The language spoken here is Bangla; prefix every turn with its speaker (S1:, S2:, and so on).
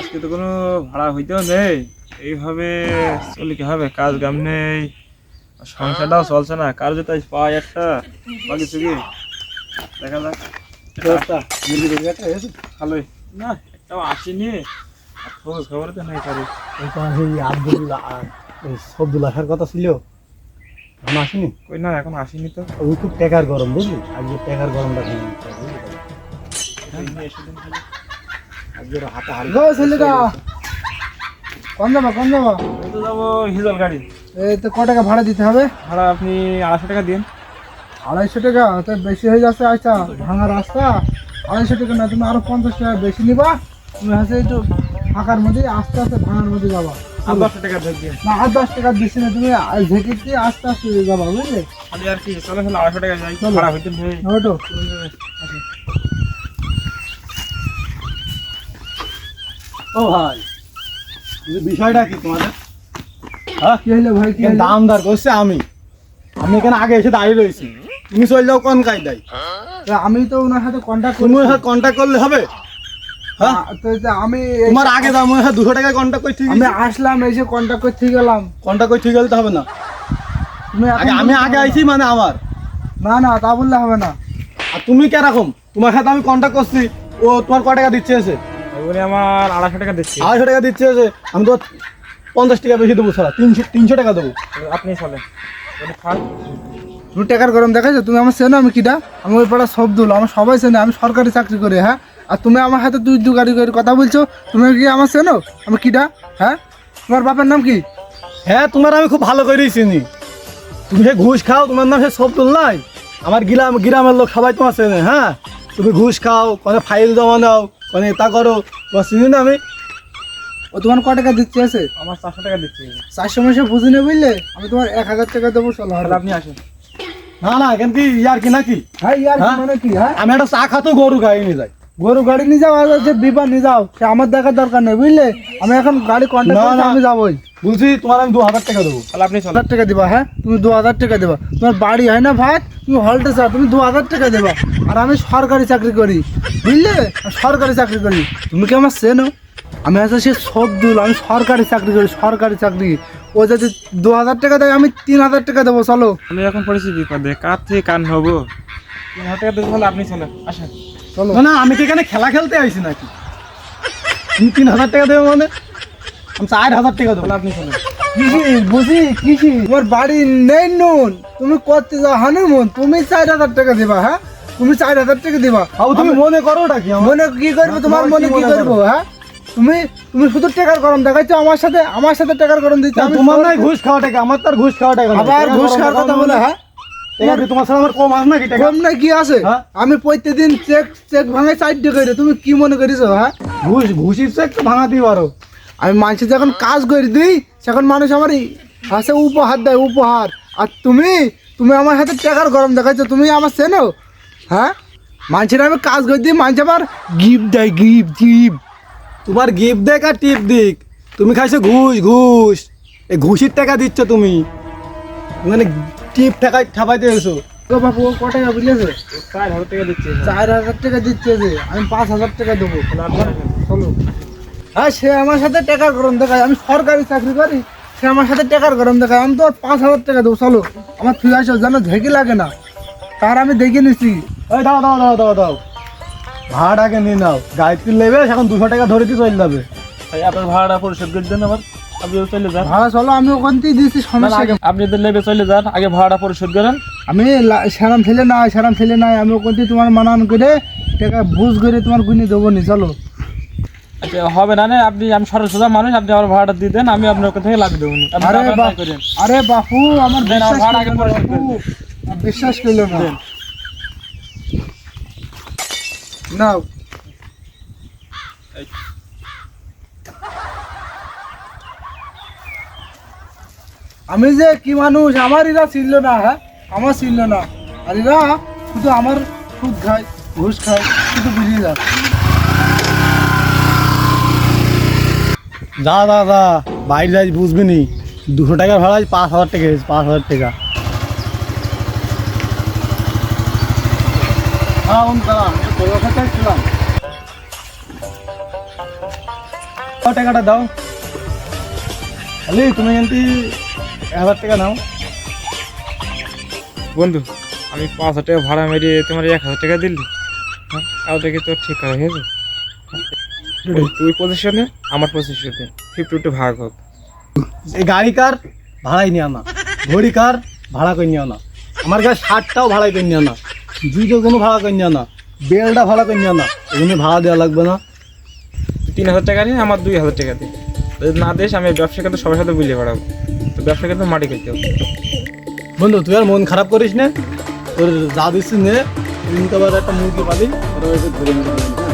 S1: আজকে তো কোনো ভাড়া হইতেও নেই, এইভাবে চলে কি হবে? কাজ কাম নেই, সংসারটাও চলছে না। কাজ যদি আজ পাই একটা বা কিছু কি দেখা যাক। ভালোই না, একটাও আসেনি, আর খোঁজ খবর তো নেই কারো।
S2: সবদুল আসার কথা ছিল, এখন আসেনি।
S1: কই না, এখন আসেনি তো।
S2: ওই খুব টেকার গরম বুঝলি, আজকে টেকার গরমটা আজকে হাতে হারি
S3: ছেলেটা কোন যাবা
S1: আমি তো যাবো হিজল গাড়ি।
S3: এই তো ক টাকা ভাড়া দিতে হবে?
S1: ভাড়া আপনি 250 টাকা দিন।
S3: 250 টাকা তো বেশি হয়ে যাচ্ছে। আচ্ছা, ভাঙা রাস্তা, 250 টাকা না, তুমি আরো 50 টাকা বেশি নিবা। তুমি হচ্ছে একটু ফাঁকার মধ্যে আস্তে আস্তে ভাঙার মধ্যে যাবা।
S1: আর 10 টাকা দিয়ে দিন।
S3: না, আর 10 টাকা বেশি না, তুমি ঝেঁকে দিয়ে আস্তে আস্তে যাবা, বুঝলে?
S1: খালি আর কি, চলো চলো 250 টাকা যাই, ভাড়া হইতে নেই।
S3: ওটো
S2: ও ভাই, বিষয়টা কি তোমাদের? হ্যাঁ,
S3: কি হলো ভাই? কি হলো?
S2: দাম দর করছে আমি এখানে আগে এসে দাঁড়িয়ে রয়েছি, তুমি চলে যাও কোন কায়দায়?
S3: আমি তো ওনার সাথে কন্ট্যাক্ট
S2: তুমি
S3: করি।
S2: ওর সাথে কন্ট্যাক্ট করলে হবে? হ্যাঁ,
S3: আমি
S2: তোমার আগে দাম ওর সাথে 200 টাকায় কন্ট্যাক্ট করতে
S3: আমি আসলাম, এসে কন্ট্যাক্ট করতে গেলাম।
S2: কন্ট্যাক্ট করতে গেলে তো হবে না।
S3: তুমি
S2: আগে আমি আগে আইছি মানে আমার,
S3: না না, তা বললে হবে না।
S2: আর তুমি কিরকম? তোমার সাথে আমি কন্ট্যাক্ট করছি, ও তোমার কয় টাকা দিচ্ছে এসে?
S1: ওগুলি আমার 250 টাকা দিচ্ছি।
S2: 250 টাকা দিচ্ছে এসে, আমি তো 50 টাকা বেশি দেবো, সারা 300 টাকা দেবো।
S1: আপনি চলেন, ওটা থাক।
S3: তুমি টাকার গরম দেখাইছো? তুমি আমার চেনো? আমি কিটা? আমি ওই পাড়া সবদুল, আমার সবাই চেনে, আমি সরকারি চাকরি করি। হ্যাঁ, আর তুমি আমার হাতে তুই দু গাড়ি করে কথা বলছো? তুমি কি আমার চেনো? আমি কিটা? হ্যাঁ, তোমার বাপের নাম কি?
S2: হ্যাঁ, তোমার আমি খুব ভালো করেই চিনি। তুমি সে ঘুষ খাও, তোমার নাম সে সবদুল নাই? আমার গ্রামের লোক সবাই তোমার চেনে। হ্যাঁ, তুমি ঘুষ খাও, কোনো ফাইল জমা নাও, কোনো এটা করো, তোমার চিনি না আমি?
S3: ও তোমার ক টাকা দিচ্ছে আছে?
S1: আমার 400 টাকা দিচ্ছি।
S3: 400 মাসে বুঝি নেই, বুঝলে? আমি তোমার 1000 টাকা দেবো। চলো
S1: তাহলে আপনি আসেন।
S2: না না, এখান কি ইয়ার কি নাকি?
S3: হ্যাঁ, ইয়ার কি মানে কি? হ্যাঁ,
S2: আমি একটা চা খাতো গরু গাড়ি নিয়ে যাই।
S3: গরু গাড়ি নিয়ে যাও, আর যে বিপা নিয়ে যাও, সে আমার দেখার দরকার নেই, বুঝলে? আমি এখন গাড়ি কন্ট্যাক্ট
S2: না,
S3: করছি,
S2: না।
S3: আমি যাবোই।
S2: বলছি তোমার আমি 2000 টাকা দেবো।
S1: তাহলে আপনি চলেন।
S3: 1000 টাকা দিবা? হ্যাঁ, তুমি 2000 টাকা দেবা। তোমার বাড়ি হয় না ভাত, তুমি হলটে চা, তুমি 2000 টাকা দেবা। আর আমি সরকারি চাকরি করি, বুঝলে? আমি সরকারি চাকরি করি। তুমি কি আমার চেনো? আমি হচ্ছে সে সবদুল, আমি সরকারি চাকরি করি, সরকারি চাকরি। ও যদি 2000 টাকা দেয়, আমি 3000 টাকা দেবো। চলো।
S1: আমি এখন পড়েছি বিপদে, কার থেকে কান হবো। 3000 টাকা দিতে হলে আপনি চলেন, আসেন।
S3: চলো।
S2: না না, আমি কি এখানে খেলা খেলতে আইছি নাকি? তুমি 3000 টাকা দেবো মানে? আমি 4000 টাকা দেবো।
S1: তাহলে আপনি চলেন।
S3: কৃষি বুঝি, কৃষি। তোমার বাড়ি নেই নুন, তুমি করতে যাও হানিমুন, তুমি 4000 টাকা দিবা। হ্যাঁ, তুমি 4000 টাকা দিবা।
S2: বাবু, তুমি মনে করোটা কি আমার?
S3: মনে কি করবো? তোমার মনে কি করবো? হ্যাঁ, তুমি তুমি শুধু টাকার গরম দেখাচ্ছ আমার সাথে টাকার গরম দিচ্ছ। আমি
S2: তোমার নাই ঘুষ খাওয়া টাকা, আমার তো আর ঘুষ খাওয়া টাকা না।
S3: আবার ঘুষ খাওয়ার কথা বলে? হ্যাঁ,
S2: তোমার সাথে আমার কম আস নাকি টাকা?
S3: কম না কি আছে?
S2: হ্যাঁ?
S3: আমি প্রত্যেকদিন চেক ভাঙাই 4 করে। তুমি কি মনে করিস? হ্যাঁ,
S2: ঘুষির চেক তো ভাঙাতেই পারো।
S3: আমি মানুষের যখন কাজ করে দিই, সেখন মানুষ আমার হাসে উপহার দেয়, উপহার। আর তুমি তুমি আমার হাতে টাকার গরম দেখাচ্ছ? তুমি আমার চেনো? হ্যাঁ, মানুষের আমি কাজ করে দিই, মানুষ আমার গিফট দেয়, গিফট।
S2: তোমার গিফট দেখ আর টিপ দিক, তুমি খাইছো ঘুষ। এই ঘুষির টাকা দিচ্ছ তুমি, মানে টিপ ঠাপাইতে এসো।
S3: তো বাবু, ও ক টাকা বুঝলেছে?
S1: 4000 টাকা দিচ্ছি।
S3: 4000 টাকা দিচ্ছে, যে আমি 5000 টাকা দেবো।
S1: তাহলে আপনি আসেন।
S3: চলো। হ্যাঁ, সে আমার সাথে টাকার গরম দেখায়, আমি সরকারি চাকরি করি, সে আমার সাথে টাকার গরম দেখায়। আমি তো আর 5000 টাকা দেবো। চলো, আমার ফিরে আসো, যেন ঝেঁকি লাগে না। তার আমি দেখে নিচ্ছি।
S2: ওই দাও, ভাড়াটাকে নিয়ে নাও। গাড়িতে নেবে এখন 200 টাকা ধরে দিয়ে চলে যাবে।
S1: ভাই, আপনার ভাড়াটা পরিশোধ করে দেন আবার। আপনি চলে যান।
S3: ভাড়া চলো, আমি ওখান থেকে দিয়েছি, সমস্যা কি?
S1: আপনি যদি লেবে চলে যান, আগে ভাড়াটা পরিশোধ করেন।
S3: আমি সেরাম ফেলে নাই, আমি ওখান থেকে তোমার মানান করে টাকা বুঝ করে তোমার গুনি দেবো নি। চলো।
S1: আচ্ছা, হবে না, আমি সরল মানুষ, আপনি আমার ভাড়াটা দিয়ে দেন, আমি আপনার ওখান থেকে লাগিয়ে দেবো।
S3: আরে বাপু, আমার
S1: দেন, আমার
S3: বিশ্বাস
S1: ভাড়া আগে
S3: করলো না,
S1: পরিশোধ করে
S3: বাপু।
S1: দেন।
S3: আমার বিশ্বাস করলো না।
S1: দেন।
S3: নাও। আমি যে কি মানুষ, আমার এরা ছিল না। হ্যাঁ, আমার ছিল না। আর এরা শুধু আমার সুদ খায়, ঘুষ খায়, শুধু বেরিয়ে যায়।
S2: যা বাইরে যাই, বুঝবি নি। 200 টাকা ভাড়া, 5000 টাকা, 5000 টাকা। টাকাটা দাও খালি তুমি কিন্তু 1000 টাকা নাও।
S1: বন্ধু আমি 5,000 টাকা ভাড়া মেরে তোমার 1,000 টাকা দিলি, হ্যাঁ তাহলে কি তোর ঠিক করা হয়েছে? তুই পজিশনে আমার পজিশনে 50-50 ভাগ হোক।
S2: এই গাড়ি কার ভাড়াই নিও না, ঘড়ি কার ভাড়া করে নিও না, আমার কাছে শার্টটাও ভাড়াই করে নিও না, জুতো কোনো ভাড়া করে নিও না, বেলটা ভাড়া করে নিও না, এগুলো ভাড়া দেওয়া লাগবে না।
S1: 3,000 টাকা নিয়ে আমার 2,000 টাকা দিই, যদি না দিস আমি ব্যবসা কিন্তু সবার সাথে বুঝিয়ে বেড়াবো, তো ব্যবসা কিন্তু মাটি করতে হবে।
S2: বন্ধু তুই আর মন খারাপ করিস না, তোর যা দিচ্ছিস নে, তুই তো আবার একটা মুরগি পালি, ওরা ধরে নিতে পারবি।